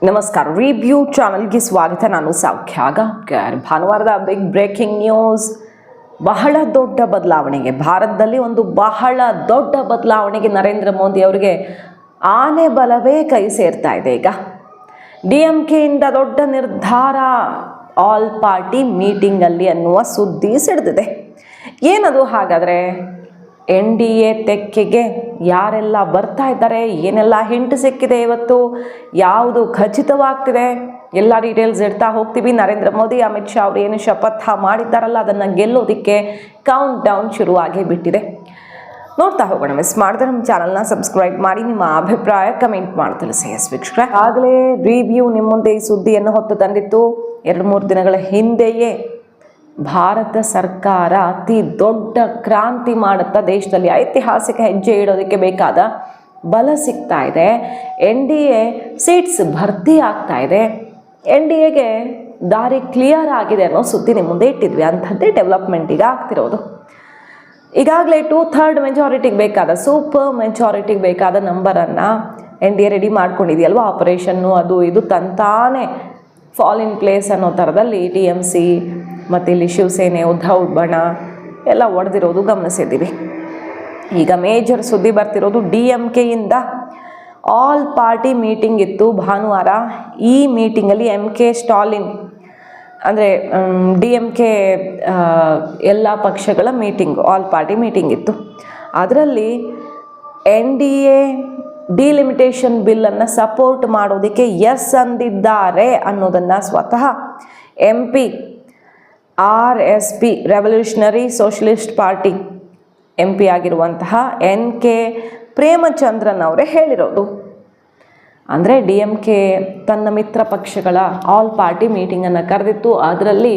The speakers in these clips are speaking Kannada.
ನಮಸ್ಕಾರ, ರಿವ್ಯೂ ಚಾನಲ್ಗೆ ಸ್ವಾಗತ. ನಾನು ಸೌಖ್ಯ ಗಾಬ್ಕರ್. ಭಾನುವಾರದ ಬಿಗ್ ಬ್ರೇಕಿಂಗ್ ನ್ಯೂಸ್. ಬಹಳ ದೊಡ್ಡ ಬದಲಾವಣೆಗೆ, ಭಾರತದಲ್ಲಿ ಒಂದು ಬಹಳ ದೊಡ್ಡ ಬದಲಾವಣೆಗೆ ನರೇಂದ್ರ ಮೋದಿ ಅವರಿಗೆ ಆನೆ ಬಲವೇ ಕೈ ಸೇರ್ತಾ ಇದೆ. ಈಗ DMKಯಿಂದ ದೊಡ್ಡ ನಿರ್ಧಾರ ಆಲ್ ಪಾರ್ಟಿ ಮೀಟಿಂಗಲ್ಲಿ ಅನ್ನುವ ಸುದ್ದಿ ಸಿಡಿದಿದೆ. ಏನದು ಹಾಗಾದರೆ? NDA ತೆಕ್ಕೆಗೆ ಯಾರೆಲ್ಲ ಬರ್ತಾ ಇದ್ದಾರೆ, ಏನೆಲ್ಲ ಹಿಂಟ್ ಸಿಕ್ಕಿದೆ, ಇವತ್ತು ಯಾವುದು ಖಚಿತವಾಗ್ತಿದೆ, ಎಲ್ಲ ಡೀಟೇಲ್ಸ್ ಇಡ್ತಾ ಹೋಗ್ತೀವಿ. ನರೇಂದ್ರ ಮೋದಿ, ಅಮಿತ್ ಶಾ ಅವರು ಏನು ಶಪಥ ಮಾಡಿದ್ದಾರಲ್ಲ, ಅದನ್ನು ಗೆಲ್ಲೋದಕ್ಕೆ ಕೌಂಟ್ ಡೌನ್ ಶುರುವಾಗಿ ಬಿಟ್ಟಿದೆ. ನೋಡ್ತಾ ಹೋಗೋಣ. ಮಿಸ್ ಮಾಡಿದ್ರೆ ನಮ್ಮ ಚಾನಲ್ನ ಸಬ್ಸ್ಕ್ರೈಬ್ ಮಾಡಿ, ನಿಮ್ಮ ಅಭಿಪ್ರಾಯ ಕಮೆಂಟ್ ಮಾಡಿ ತಿಳಿಸಿ. ವೀಕ್ಷಕರೇ, ಆಗಲೇ ರಿವ್ಯೂ ನಿಮ್ಮ ಮುಂದೆ ಈ ಸುದ್ದಿಯನ್ನು ಹೊತ್ತು ತಂದಿತ್ತು. 2-3 ದಿನಗಳ ಹಿಂದೆಯೇ ಭಾರತ ಸರ್ಕಾರ ಅತಿ ದೊಡ್ಡ ಕ್ರಾಂತಿ ಮಾಡುತ್ತಾ ದೇಶದಲ್ಲಿ ಐತಿಹಾಸಿಕ ಹೆಜ್ಜೆ ಇಡೋದಕ್ಕೆ ಬೇಕಾದ ಬಲ ಸಿಗ್ತಾ ಇದೆ. NDA ಸೀಟ್ಸ್ ಭರ್ತಿ ಆಗ್ತಾ ಇದೆ. NDAಗೆ ದಾರಿ ಕ್ಲಿಯರ್ ಆಗಿದೆ ಅನ್ನೋ ಸುದ್ದಿ ನಿಮ್ಮ ಮುಂದೆ ಇಟ್ಟಿದ್ವಿ. ಅಂಥದ್ದೇ ಡೆವಲಪ್ಮೆಂಟ್ ಈಗ ಆಗ್ತಿರೋದು. ಈಗಾಗಲೇ 2/3 ಮೆಜಾರಿಟಿಗೆ ಬೇಕಾದ, ಸೂಪರ್ ಮೆಜಾರಿಟಿಗೆ ಬೇಕಾದ ನಂಬರನ್ನು NDA ರೆಡಿ ಮಾಡ್ಕೊಂಡಿದೆಯಲ್ವ. ಆಪರೇಷನ್ನು ಅದು ಇದು ತಂತಾನೆ ಫಾಲ್ ಇನ್ ಪ್ಲೇಸ್ ಅನ್ನೋ ಥರದಲ್ಲಿ TMC ಮತ್ತು ಇಲ್ಲಿ ಶಿವಸೇನೆ, ಉದ್ಧವ್ ಬಣ ಎಲ್ಲ ಒಡೆದಿರೋದು ಗಮನಿಸಿದ್ದೀವಿ. ಈಗ ಮೇಜರ್ ಸುದ್ದಿ ಬರ್ತಿರೋದು DMKಯಿಂದ ಆಲ್ ಪಾರ್ಟಿ ಮೀಟಿಂಗ್ ಇತ್ತು ಭಾನುವಾರ. ಈ ಮೀಟಿಂಗಲ್ಲಿ MK ಸ್ಟಾಲಿನ್ ಅಂದರೆ DMK ಎಲ್ಲ ಪಕ್ಷಗಳ ಮೀಟಿಂಗ್, ಆಲ್ ಪಾರ್ಟಿ ಮೀಟಿಂಗ್ ಇತ್ತು. ಅದರಲ್ಲಿ NDA ಡಿಲಿಮಿಟೇಷನ್ ಬಿಲ್ಲನ್ನು ಸಪೋರ್ಟ್ ಮಾಡೋದಕ್ಕೆ ಎಸ್ ಅಂದಿದ್ದಾರೆ ಅನ್ನೋದನ್ನು ಸ್ವತಃ MP RSP revolutionary socialist party MP ಆಗಿರುವಂತಹ NK ಪ್ರೇಮಚಂದ್ರನ್ ಅವರೇ ಹೇಳಿರೋದು. ಅಂದರೆ DMK ತನ್ನ ಮಿತ್ರ ಪಕ್ಷಗಳ ಆಲ್ ಪಾರ್ಟಿ ಮೀಟಿಂಗನ್ನು ಕರೆದಿತ್ತು. ಅದರಲ್ಲಿ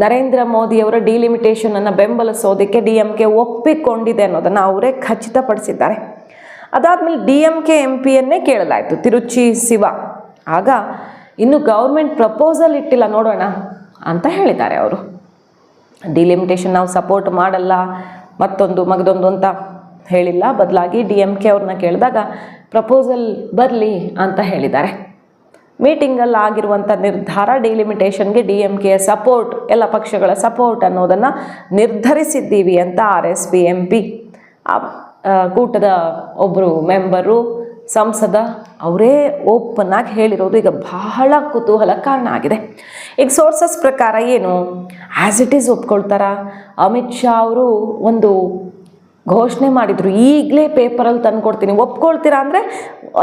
ನರೇಂದ್ರ ಮೋದಿಯವರ ಡಿಲಿಮಿಟೇಷನನ್ನು ಬೆಂಬಲಿಸೋದಕ್ಕೆ DMK ಒಪ್ಪಿಕೊಂಡಿದೆ ಅನ್ನೋದನ್ನು ಅವರೇ ಖಚಿತಪಡಿಸಿದ್ದಾರೆ. ಅದಾದಮೇಲೆ DMK MPಯನ್ನೇ ಕೇಳಲಾಯಿತು, ತಿರುಚಿ ಶಿವ. ಆಗ ಇನ್ನು ಗೌರ್ಮೆಂಟ್ ಪ್ರಪೋಸಲ್ ಇಟ್ಟಿಲ್ಲ, ನೋಡೋಣ ಅಂತ ಹೇಳಿದ್ದಾರೆ ಅವರು. ಡಿಲಿಮಿಟೇಷನ್ ನಾವು ಸಪೋರ್ಟ್ ಮಾಡಲ್ಲ, ಮತ್ತೊಂದು ಮಗದೊಂದು ಅಂತ ಹೇಳಿಲ್ಲ. ಬದಲಾಗಿ DMK ಅವ್ರನ್ನ ಕೇಳಿದಾಗ ಪ್ರಪೋಸಲ್ ಬರಲಿ ಅಂತ ಹೇಳಿದ್ದಾರೆ. ಮೀಟಿಂಗಲ್ಲಿ ಆಗಿರುವಂಥ ನಿರ್ಧಾರ, ಡಿಲಿಮಿಟೇಷನ್ಗೆ DMKಯ ಸಪೋರ್ಟ್, ಎಲ್ಲ ಪಕ್ಷಗಳ ಸಪೋರ್ಟ್ ಅನ್ನೋದನ್ನು ನಿರ್ಧರಿಸಿದ್ದೀವಿ ಅಂತ RSP MP ಕೂಟದ ಒಬ್ಬರು ಮೆಂಬರು, ಸಂಸದ ಅವರೇ ಓಪನ್ ಆಗಿ ಹೇಳಿರೋದು ಈಗ ಬಹಳ ಕುತೂಹಲ ಕಾರಣ ಆಗಿದೆ. ಈಗ ಸೋರ್ಸಸ್ ಪ್ರಕಾರ ಏನು, ಆ್ಯಸ್ ಇಟ್ ಈಸ್ ಒಪ್ಕೊಳ್ತಾರ. ಅಮಿತ್ ಶಾ ಅವರು ಒಂದು ಘೋಷಣೆ ಮಾಡಿದರು, ಈಗಲೇ ಪೇಪರಲ್ಲಿ ತಂದು ಕೊಡ್ತೀನಿ, ಒಪ್ಕೊಳ್ತೀರಾ ಅಂದರೆ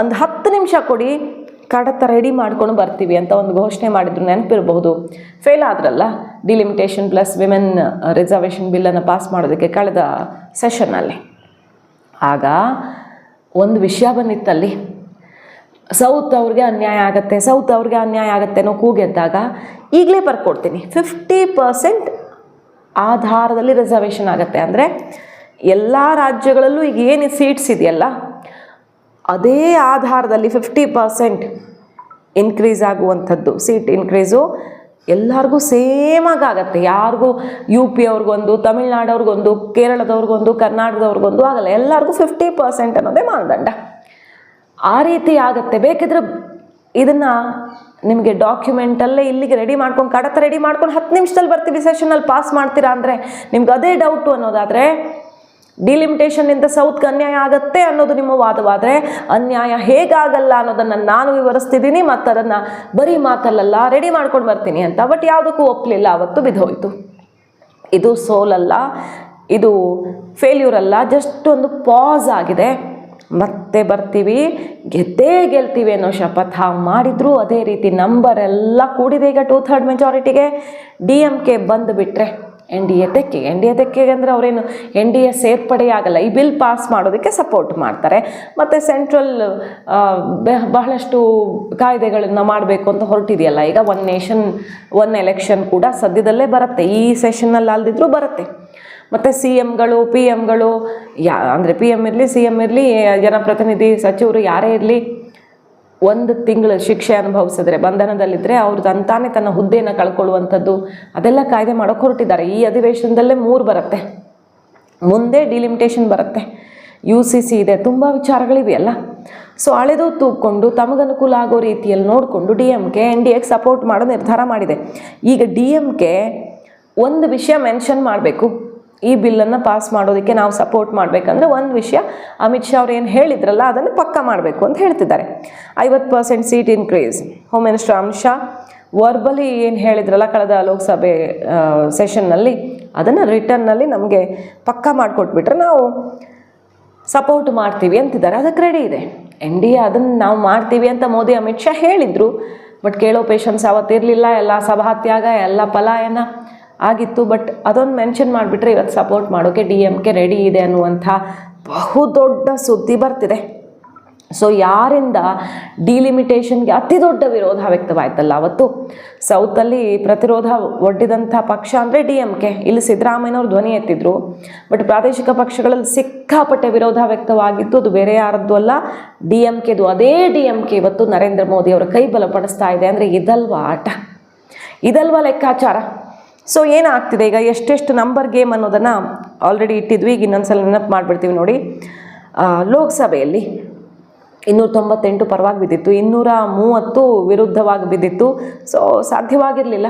ಒಂದು 10 ನಿಮಿಷ ಕೊಡಿ, ಕಡತ ರೆಡಿ ಮಾಡ್ಕೊಂಡು ಬರ್ತೀವಿ ಅಂತ ಒಂದು ಘೋಷಣೆ ಮಾಡಿದ್ರು, ನೆನಪಿರಬಹುದು. ಫೇಲ್ ಆದ್ರಲ್ಲ ಡಿಲಿಮಿಟೇಷನ್ ಪ್ಲಸ್ ವಿಮೆನ್ ರಿಸರ್ವೇಷನ್ ಬಿಲ್ಲನ್ನು ಪಾಸ್ ಮಾಡೋದಕ್ಕೆ ಕಳೆದ ಸೆಷನ್ನಲ್ಲಿ. ಆಗ ಒಂದು ವಿಷಯ ಬಂದಿತ್ತಲ್ಲಿ, ಸೌತ್ ಅವ್ರಿಗೆ ಅನ್ಯಾಯ ಆಗುತ್ತೆ, ಸೌತ್ ಅವ್ರಿಗೆ ಅನ್ಯಾಯ ಆಗುತ್ತೆ ಅನ್ನೋ ಕೂಗೆದ್ದಾಗ ಈಗಲೇ ಬರ್ಕೊಡ್ತೀನಿ, 50% ಆಧಾರದಲ್ಲಿ ರಿಸರ್ವೇಷನ್ ಆಗುತ್ತೆ. ಅಂದರೆ ಎಲ್ಲ ರಾಜ್ಯಗಳಲ್ಲೂ ಈಗ ಏನು ಸೀಟ್ಸ್ ಇದೆಯಲ್ಲ, ಅದೇ ಆಧಾರದಲ್ಲಿ 50% ಇನ್ಕ್ರೀಸ್ ಆಗುವಂಥದ್ದು, ಸೀಟ್ ಇನ್ಕ್ರೀಸು ಎಲ್ಲರಿಗೂ ಸೇಮಾಗತ್ತೆ. ಯಾರಿಗೂ UP ಅವ್ರಿಗೊಂದು, ತಮಿಳ್ನಾಡವ್ರಿಗೊಂದು, ಕೇರಳದವ್ರಿಗೊಂದು, ಕರ್ನಾಟಕದವ್ರಿಗೊಂದು ಆಗಲ್ಲ, ಎಲ್ಲರಿಗೂ 50% ಅನ್ನೋದೇ ಮಾನದಂಡ. ಆ ರೀತಿ ಆಗುತ್ತೆ. ಬೇಕಿದ್ರೆ ಇದನ್ನು ನಿಮಗೆ ಡಾಕ್ಯುಮೆಂಟಲ್ಲೇ ಇಲ್ಲಿಗೆ ರೆಡಿ ಮಾಡ್ಕೊಂಡು, ಕಡತ ರೆಡಿ ಮಾಡ್ಕೊಂಡು 10 ನಿಮಿಷದಲ್ಲಿ ಬರ್ತೀವಿ, ಸೆಷನಲ್ಲಿ ಪಾಸ್ ಮಾಡ್ತೀರಾ ಅಂದರೆ ನಿಮ್ಗೆ ಅದೇ ಡೌಟು ಅನ್ನೋದಾದರೆ, ಡಿಲಿಮಿಟೇಷನ್ನಿಂದ ಸೌತ್ಗೆ ಅನ್ಯಾಯ ಆಗುತ್ತೆ ಅನ್ನೋದು ನಿಮ್ಮ ವಾದವಾದರೆ, ಅನ್ಯಾಯ ಹೇಗಾಗಲ್ಲ ಅನ್ನೋದನ್ನು ನಾನು ವಿವರಿಸ್ತಿದ್ದೀನಿ, ಮತ್ತು ಅದನ್ನು ಬರೀ ಮಾತಲ್ಲ ರೆಡಿ ಮಾಡ್ಕೊಂಡು ಬರ್ತೀನಿ ಅಂತ. ಬಟ್ ಯಾವುದಕ್ಕೂ ಒಪ್ಪಲಿಲ್ಲ, ಅವತ್ತು ಬಿದ್ದೋಯ್ತು. ಇದು ಸೋಲಲ್ಲ, ಇದು ಫೇಲ್ಯೂರ್ ಅಲ್ಲ, ಜಸ್ಟ್ ಒಂದು ಪಾಸ್ ಆಗಿದೆ. ಮತ್ತೆ ಬರ್ತೀವಿ, ಗೆದ್ದೇ ಗೆಲ್ತೀವಿ ಅನ್ನೋ ಶಪಥ ಮಾಡಿದ್ರು. ಅದೇ ರೀತಿ ನಂಬರ್ ಎಲ್ಲ ಕೂಡಿದೆ. ಈಗ 2/3 ಮೆಜಾರಿಟಿಗೆ DMK ಬಂದುಬಿಟ್ರೆ NDA ತೆಕ್ಕೆಗೆ ಅಂದರೆ ಅವರೇನು NDA ಸೇರ್ಪಡೆಯಾಗಲ್ಲ, ಈ ಬಿಲ್ ಪಾಸ್ ಮಾಡೋದಕ್ಕೆ ಸಪೋರ್ಟ್ ಮಾಡ್ತಾರೆ. ಮತ್ತು ಸೆಂಟ್ರಲ್ ಬಹಳಷ್ಟು ಕಾಯ್ದೆಗಳನ್ನು ಮಾಡಬೇಕು ಅಂತ ಹೊರಟಿದೆಯಲ್ಲ. ಈಗ 1 ನೇಷನ್ 1 ಎಲೆಕ್ಷನ್ ಕೂಡ ಸದ್ಯದಲ್ಲೇ ಬರುತ್ತೆ, ಈ ಸೆಷನ್ನಲ್ಲಿ ಅಲ್ದಿದ್ರೂ ಬರುತ್ತೆ. ಮತ್ತು CMಗಳು PMಗಳು ಅಂದರೆ PM ಇರಲಿ, CM ಇರಲಿ, ಜನಪ್ರತಿನಿಧಿ ಸಚಿವರು ಯಾರೇ ಇರಲಿ, 1 ತಿಂಗಳು ಶಿಕ್ಷೆ ಅನುಭವಿಸಿದ್ರೆ, ಬಂಧನದಲ್ಲಿದ್ದರೆ ಅವ್ರದ್ದು ಅಂತಾನೆ ತನ್ನ ಹುದ್ದೆಯನ್ನು ಕಳ್ಕೊಳ್ಳುವಂಥದ್ದು, ಅದೆಲ್ಲ ಕಾಯ್ದೆ ಮಾಡೋಕ್ಕೆ ಹೊರಟಿದ್ದಾರೆ. ಈ ಅಧಿವೇಶನದಲ್ಲೇ 3 ಬರುತ್ತೆ, ಮುಂದೆ ಡಿಲಿಮಿಟೇಷನ್ ಬರುತ್ತೆ, UCC ಇದೆ, ತುಂಬ ವಿಚಾರಗಳಿವೆಯಲ್ಲ. ಸೊ ಅಳೆದು ತೂಕೊಂಡು ತಮಗನುಕೂಲ ಆಗೋ ರೀತಿಯಲ್ಲಿ ನೋಡಿಕೊಂಡು DMK NDAಗೆ ಸಪೋರ್ಟ್ ಮಾಡೋ ನಿರ್ಧಾರ ಮಾಡಿದೆ. ಈಗ DMK ಒಂದು ವಿಷಯ ಮೆನ್ಷನ್ ಮಾಡಬೇಕು, ಈ ಬಿಲ್ಲನ್ನು ಪಾಸ್ ಮಾಡೋದಕ್ಕೆ ನಾವು ಸಪೋರ್ಟ್ ಮಾಡಬೇಕಂದ್ರೆ ಒಂದು ವಿಷಯ ಅಮಿತ್ ಶಾ ಅವ್ರು ಏನು ಹೇಳಿದ್ರಲ್ಲ ಅದನ್ನು ಪಕ್ಕಾ ಮಾಡಬೇಕು ಅಂತ ಹೇಳ್ತಿದ್ದಾರೆ. 50% seat increase. Home minister Amit Shah verbally ಏನು ಹೇಳಿದ್ರಲ್ಲ ಕಳೆದ ಲೋಕಸಭೆ ಸೆಷನ್ನಲ್ಲಿ, ಅದನ್ನು ರಿಟರ್ನಲ್ಲಿ ನಮಗೆ ಪಕ್ಕಾ ಮಾಡಿಕೊಟ್ಬಿಟ್ರೆ ನಾವು ಸಪೋರ್ಟ್ ಮಾಡ್ತೀವಿ ಅಂತಿದ್ದಾರೆ. ಅದಕ್ಕೆ ರೆಡಿ ಇದೆ NDA. ಅದನ್ನು ನಾವು ಮಾಡ್ತೀವಿ ಅಂತ ಮೋದಿ ಅಮಿತ್ ಶಾ ಹೇಳಿದರು. ಬಟ್ ಕೇಳೋ ಪೇಷನ್ಸ್ ಅವತ್ತಿರಲಿಲ್ಲ. ಎಲ್ಲ ಸಭಾತ್ಯಾಗ, ಎಲ್ಲ ಪಲಾಯನ ಆಗಿತ್ತು. ಬಟ್ ಅದೊಂದು ಮೆನ್ಷನ್ ಮಾಡಿಬಿಟ್ರೆ ಇವತ್ತು ಸಪೋರ್ಟ್ ಮಾಡೋಕ್ಕೆ DMK ರೆಡಿ ಇದೆ ಅನ್ನುವಂಥ ಬಹುದೊಡ್ಡ ಸುದ್ದಿ ಬರ್ತಿದೆ. ಸೊ ಯಾರಿಂದ ಡಿಲಿಮಿಟೇಷನ್ಗೆ ಅತಿ ದೊಡ್ಡ ವಿರೋಧ ವ್ಯಕ್ತವಾಯ್ತಲ್ಲ ಅವತ್ತು, ಸೌತಲ್ಲಿ ಪ್ರತಿರೋಧ ಒಡ್ಡಿದಂಥ ಪಕ್ಷ ಅಂದರೆ DMK. ಇಲ್ಲಿ ಸಿದ್ದರಾಮಯ್ಯನವ್ರು ಧ್ವನಿ ಎತ್ತಿದ್ರು. ಬಟ್ ಪ್ರಾದೇಶಿಕ ಪಕ್ಷಗಳಲ್ಲಿ ಸಿಕ್ಕಾಪಟ್ಟೆ ವಿರೋಧ ವ್ಯಕ್ತವಾಗಿತ್ತು. ಅದು ಬೇರೆ ಯಾರದ್ದು ಅಲ್ಲ, DMKದು. ಅದೇ DMK ಇವತ್ತು ನರೇಂದ್ರ ಮೋದಿ ಅವರ ಕೈ ಬಲಪಡಿಸ್ತಾ ಇದೆ. ಅಂದರೆ ಇದಲ್ವಾ ಆಟ, ಇದಲ್ವಾ ಲೆಕ್ಕಾಚಾರ? ಸೊ ಏನಾಗ್ತಿದೆ ಈಗ, ಎಷ್ಟೆಷ್ಟು ನಂಬರ್ ಗೇಮ್ ಅನ್ನೋದನ್ನು ಆಲ್ರೆಡಿ ಇಟ್ಟಿದ್ವಿ. ಈಗ ಇನ್ನೊಂದ್ಸಲ ನೆನಪು ಮಾಡಿಬಿಡ್ತೀವಿ ನೋಡಿ. ಲೋಕಸಭೆಯಲ್ಲಿ 298 ಪರವಾಗಿ ಬಿದ್ದಿತ್ತು, 230 ವಿರುದ್ಧವಾಗಿ ಬಿದ್ದಿತ್ತು. ಸೊ ಸಾಧ್ಯವಾಗಿರಲಿಲ್ಲ.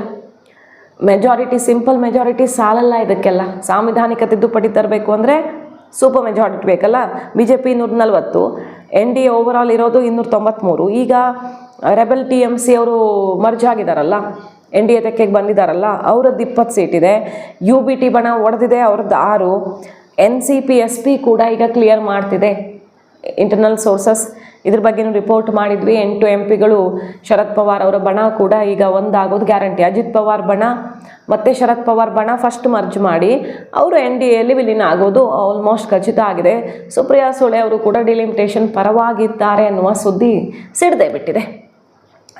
ಮೆಜಾರಿಟಿ, ಸಿಂಪಲ್ ಮೆಜಾರಿಟಿ ಸಾಲಲ್ಲ ಇದಕ್ಕೆಲ್ಲ. ಸಾಂವಿಧಾನಿಕ ತಿದ್ದುಪಡಿ ತರಬೇಕು ಅಂದರೆ ಸೂಪರ್ ಮೆಜಾರಿಟಿ ಬೇಕಲ್ಲ. BJP 240, NDA ಓವರಾಲ್ ಇರೋದು 293. ಈಗ ರೆಬೆಲ್ TMC ಅವರು ಮರ್ಜ್ ಆಗಿದ್ದಾರಲ್ಲ, NDA ತೆಕ್ಕೆಗೆ ಬಂದಿದ್ದಾರಲ್ಲ, ಅವರದ್ದು 20 ಸೀಟ್ ಇದೆ. UBT ಬಣ ಒಡೆದಿದೆ, ಅವ್ರದ್ದು 6. NCP SP ಕೂಡ ಈಗ ಕ್ಲಿಯರ್ ಮಾಡ್ತಿದೆ. ಇಂಟರ್ನಲ್ ಸೋರ್ಸಸ್ ಇದ್ರ ಬಗ್ಗೆನೂ ರಿಪೋರ್ಟ್ ಮಾಡಿದ್ವಿ. 8 MPಗಳು ಶರದ್ ಪವಾರ್ ಅವರ ಬಣ ಕೂಡ ಈಗ ಒಂದಾಗೋದು ಗ್ಯಾರಂಟಿ. ಅಜಿತ್ ಪವಾರ್ ಬಣ ಮತ್ತು ಶರದ್ ಪವಾರ್ ಬಣ ಫಸ್ಟ್ ಮರ್ಜ್ ಮಾಡಿ ಅವರು NDAಯಲ್ಲಿ ವಿಲೀನ ಆಗೋದು ಆಲ್ಮೋಸ್ಟ್ ಖಚಿತ ಆಗಿದೆ. ಸುಪ್ರಿಯಾ ಸುಳೆ ಅವರು ಕೂಡ ಡಿಲಿಮಿಟೇಷನ್ ಪರವಾಗಿದ್ದಾರೆ ಅನ್ನುವ ಸುದ್ದಿ ಸಿಡದೆ ಬಿಟ್ಟಿದೆ.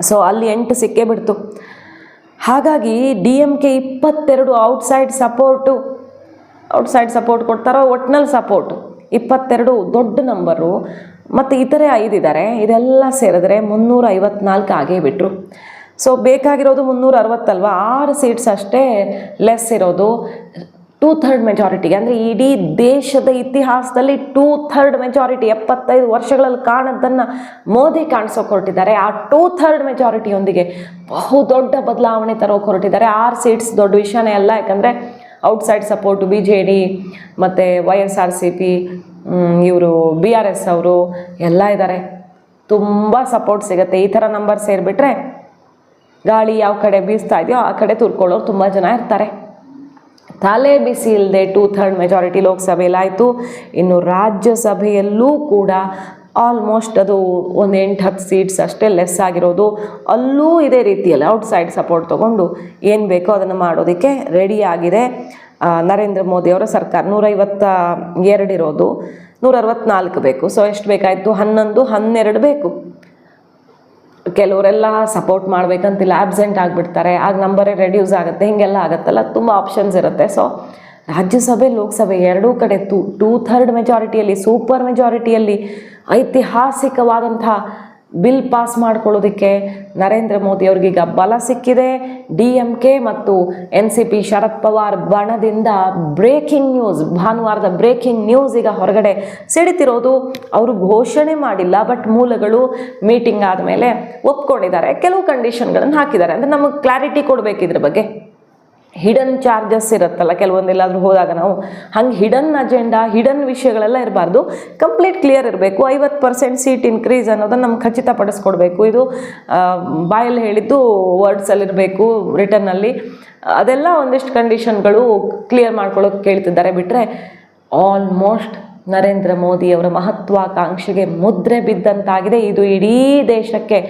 ಸೊ ಅಲ್ಲಿ 8 ಸಿಕ್ಕೇ ಬಿಡ್ತು. ಹಾಗಾಗಿ DMK 22 ಔಟ್ಸೈಡ್ ಸಪೋರ್ಟ್ ಕೊಡ್ತಾರೋ, ಒಟ್ನಲ್ಲಿ ಸಪೋರ್ಟ್ 22 ದೊಡ್ಡ ನಂಬರು. ಮತ್ತು ಇತರೆ 5 ಇದ್ದಾರೆ. ಇದೆಲ್ಲ ಸೇರಿದ್ರೆ 354 ಆಗೇ ಬಿಟ್ರು. ಸೊ ಬೇಕಾಗಿರೋದು 360 ಅಲ್ವಾ, 6 ಸೀಟ್ಸ್ ಅಷ್ಟೇ ಲೆಸ್ ಇರೋದು 2/3 ಮೆಜಾರಿಟಿಗೆ. ಅಂದರೆ ಇಡೀ ದೇಶದ ಇತಿಹಾಸದಲ್ಲಿ 2/3 ಮೆಜಾರಿಟಿ 75 ವರ್ಷಗಳಲ್ಲಿ ಕಾಣದ್ದನ್ನು ಮೋದಿ ಕಾಣಿಸೋಕೆ ಹೊರಟಿದ್ದಾರೆ. ಆ 2/3 ಮೆಜಾರಿಟಿಯೊಂದಿಗೆ ಬಹುದೊಡ್ಡ ಬದಲಾವಣೆ ತರೋಕೆ ಹೊರಟಿದ್ದಾರೆ. 6 ಸೀಟ್ಸ್ ದೊಡ್ಡ ವಿಷಯನೇ ಅಲ್ಲ. ಯಾಕಂದರೆ ಔಟ್ಸೈಡ್ ಸಪೋರ್ಟು BJD ಮತ್ತು YSRCP, ಇವರು BRS ಅವರು ಎಲ್ಲ ಇದ್ದಾರೆ. ತುಂಬ ಸಪೋರ್ಟ್ ಸಿಗುತ್ತೆ. ಈ ಥರ ನಂಬರ್ ಸೇರಿಬಿಟ್ರೆ ಗಾಳಿ ಯಾವ ಕಡೆ ಬೀಸ್ತಾ ಇದೆಯೋ ಆ ಕಡೆ ತುರ್ಕೊಳ್ಳೋರು ತುಂಬ ಜನ ಇರ್ತಾರೆ. ತಲೆ ಬಿಸಿ ಇಲ್ಲದೆ 2/3 ಮೆಜಾರಿಟಿ ಲೋಕಸಭೆಯಲ್ಲಾಯಿತು. ಇನ್ನು ರಾಜ್ಯಸಭೆಯಲ್ಲೂ ಕೂಡ ಆಲ್ಮೋಸ್ಟ್ ಅದು ಒಂದು 8-10 ಸೀಟ್ಸ್ ಅಷ್ಟೇ ಲೆಸ್ ಆಗಿರೋದು. ಅಲ್ಲೂ ಇದೇ ರೀತಿಯಲ್ಲಿ ಔಟ್ಸೈಡ್ ಸಪೋರ್ಟ್ ತೊಗೊಂಡು ಏನು ಬೇಕೋ ಅದನ್ನು ಮಾಡೋದಕ್ಕೆ ರೆಡಿ ಆಗಿದೆ ನರೇಂದ್ರ ಮೋದಿ ಅವರ ಸರ್ಕಾರ. 152 ಇರೋದು 164 ಬೇಕು. ಸೊ ಎಷ್ಟು ಬೇಕಾಯಿತು? 11, 12 ಬೇಕು. ಕೆಲವರೆಲ್ಲ ಸಪೋರ್ಟ್ ಮಾಡಬೇಕಂತಿಲ್ಲ, ಆಬ್ಸೆಂಟ್ ಆಗಿಬಿಡ್ತಾರೆ, ಆಗ ನಂಬರೇ ರೆಡ್ಯೂಸ್ ಆಗುತ್ತೆ, ಹೀಗೆಲ್ಲ ಆಗುತ್ತಲ್ಲ, ತುಂಬ ಆಪ್ಷನ್ಸ್ ಇರುತ್ತೆ. ಸೊ ರಾಜ್ಯಸಭೆ ಲೋಕಸಭೆ ಎರಡೂ ಕಡೆ 2/3 ಮೆಜಾರಿಟಿಯಲ್ಲಿ, ಸೂಪರ್ ಮೆಜಾರಿಟಿಯಲ್ಲಿ ಐತಿಹಾಸಿಕವಾದಂಥ ಬಿಲ್ ಪಾಸ್ ಮಾಡ್ಕೊಳ್ಳೋದಕ್ಕೆ ನರೇಂದ್ರ ಮೋದಿ ಅವ್ರಿಗೀಗ ಬಲ ಸಿಕ್ಕಿದೆ. DMK ಮತ್ತು NCP ಶರದ್ ಪವಾರ್ ಬಣದಿಂದ ಬ್ರೇಕಿಂಗ್ ನ್ಯೂಸ್, ಭಾನುವಾರದ ಬ್ರೇಕಿಂಗ್ ನ್ಯೂಸ್ ಈಗ ಹೊರಗಡೆ ಸಿಡಿತಿರೋದು. ಅವರು ಘೋಷಣೆ ಮಾಡಿಲ್ಲ, ಬಟ್ ಮೂಲಗಳು ಮೀಟಿಂಗ್ ಆದಮೇಲೆ ಒಪ್ಕೊಂಡಿದ್ದಾರೆ. ಕೆಲವು ಕಂಡೀಷನ್ಗಳನ್ನು ಹಾಕಿದ್ದಾರೆ. ಅಂದರೆ ನಮಗೆ ಕ್ಲಾರಿಟಿ ಕೊಡಬೇಕು ಇದ್ರ ಬಗ್ಗೆ. ಹಿಡನ್ ಚಾರ್ಜಸ್ ಇರುತ್ತಲ್ಲ ಕೆಲವೊಂದೆಲ್ಲಾದರೂ ಹೋದಾಗ ನಾವು, ಹಂಗೆ ಹಿಡನ್ ಅಜೆಂಡಾ, ಹಿಡನ್ ವಿಷಯಗಳೆಲ್ಲ ಇರಬಾರ್ದು. ಕಂಪ್ಲೀಟ್ ಕ್ಲಿಯರ್ ಇರಬೇಕು. 50% ಸೀಟ್ ಇನ್ಕ್ರೀಸ್ ಅನ್ನೋದನ್ನು ನಮ್ಗೆ ಖಚಿತಪಡಿಸ್ಕೊಡ್ಬೇಕು. ಇದು ಬಾಯಲ್ಲಿ ಹೇಳಿದ್ದು ವರ್ಡ್ಸಲ್ಲಿರಬೇಕು, ರಿಟರ್ನಲ್ಲಿ. ಅದೆಲ್ಲ ಒಂದಿಷ್ಟು ಕಂಡೀಷನ್ಗಳು ಕ್ಲಿಯರ್ ಮಾಡ್ಕೊಳ್ಳೋಕೆ ಕೇಳ್ತಿದ್ದಾರೆ. ಬಿಟ್ಟರೆ ಆಲ್ಮೋಸ್ಟ್ ನರೇಂದ್ರ ಮೋದಿ ಅವರ ಮಹತ್ವಾಕಾಂಕ್ಷೆಗೆ ಮುದ್ರೆ ಬಿದ್ದಂತಾಗಿದೆ. ಇದು ಇಡೀ ದೇಶಕ್ಕೆ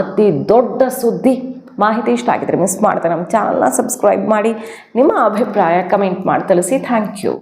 ಅತಿ ದೊಡ್ಡ ಸುದ್ದಿ. ಮಾಹಿತಿ ಇಷ್ಟ ಆಗಿದ್ರೆ ಮಿಸ್ ಮಾಡ್ತಾರೆ ನಮ್ಮ ಚಾನಲ್ನ ಸಬ್ಸ್ಕ್ರೈಬ್ ಮಾಡಿ. ನಿಮ್ಮ ಅಭಿಪ್ರಾಯ ಕಮೆಂಟ್ ಮಾಡಿ ತಿಳಿಸಿ. Thank you.